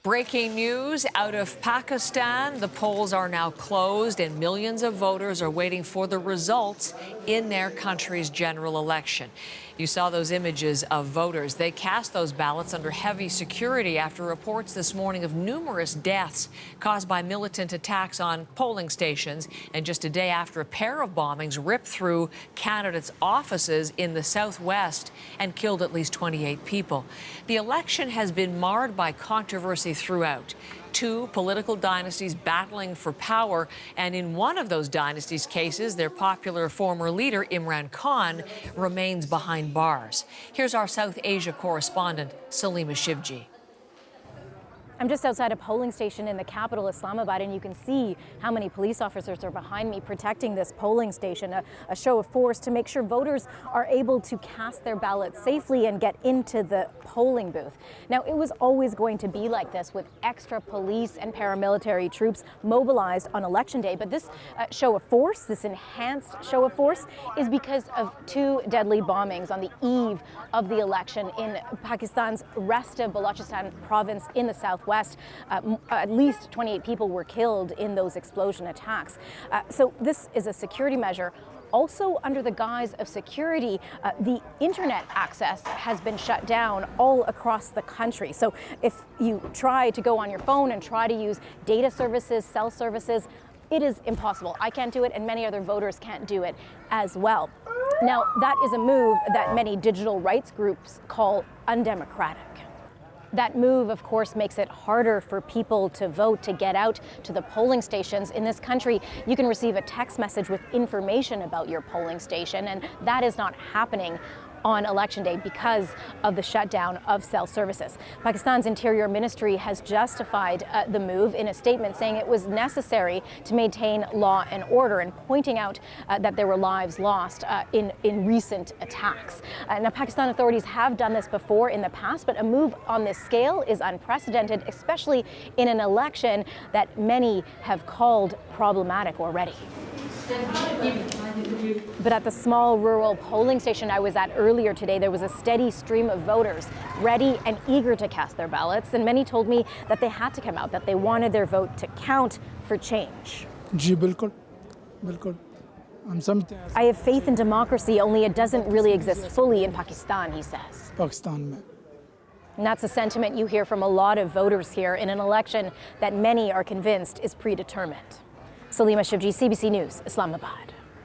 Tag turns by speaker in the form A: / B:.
A: Breaking news out of Pakistan. The polls are now closed and millions of voters are waiting for the results in their country's general election. You saw those images of voters. They cast those ballots under heavy security after reports this morning of numerous deaths caused by militant attacks on polling stations, and just a day after a pair of bombings ripped through candidates' offices in the southwest and killed at least 28 people. The election has been marred by controversy throughout. Two political dynasties battling for power, and in one of those dynasties' cases, their popular former leader, Imran Khan, remains behind bars. Here's our South Asia correspondent, Salima Shivji.
B: I'm just outside a polling station in the capital, Islamabad, and you can see how many police officers are behind me protecting this polling station, a show of force to make sure voters are able to cast their ballots safely and get into the polling booth. Now, it was always going to be like this, with extra police and paramilitary troops mobilized on election day, but this show of force, this enhanced show of force, is because of two deadly bombings on the eve of the election in Pakistan's Resta Balochistan province in the southwest. At least 28 people were killed in those explosion attacks. So this is a security measure. Also, under the guise of security, the internet access has been shut down all across the country. So if you try to go on your phone and try to use data services, cell services, it is impossible. I can't do it, and many other voters can't do it as well. Now, that is a move that many digital rights groups call undemocratic. That move, of course, makes it harder for people to vote, to get out to the polling stations. In this country, you can receive a text message with information about your polling station, and that is not happening on election day because of the shutdown of cell services. Pakistan's Interior Ministry has justified the move in a statement, saying it was necessary to maintain law and order, and pointing out that there were lives lost in recent attacks. Now, Pakistan authorities have done this before in the past, but a move on this scale is unprecedented, especially in an election that many have called problematic already. But at the small rural polling station I was at earlier today, there was a steady stream of voters ready and eager to cast their ballots, and many told me that they had to come out, that they wanted their vote to count for change. I have faith in democracy, only it doesn't really exist fully in Pakistan, he says. And that's a sentiment you hear from a lot of voters here in an election that many are convinced is predetermined. Salima Shivji, CBC News, Islamabad.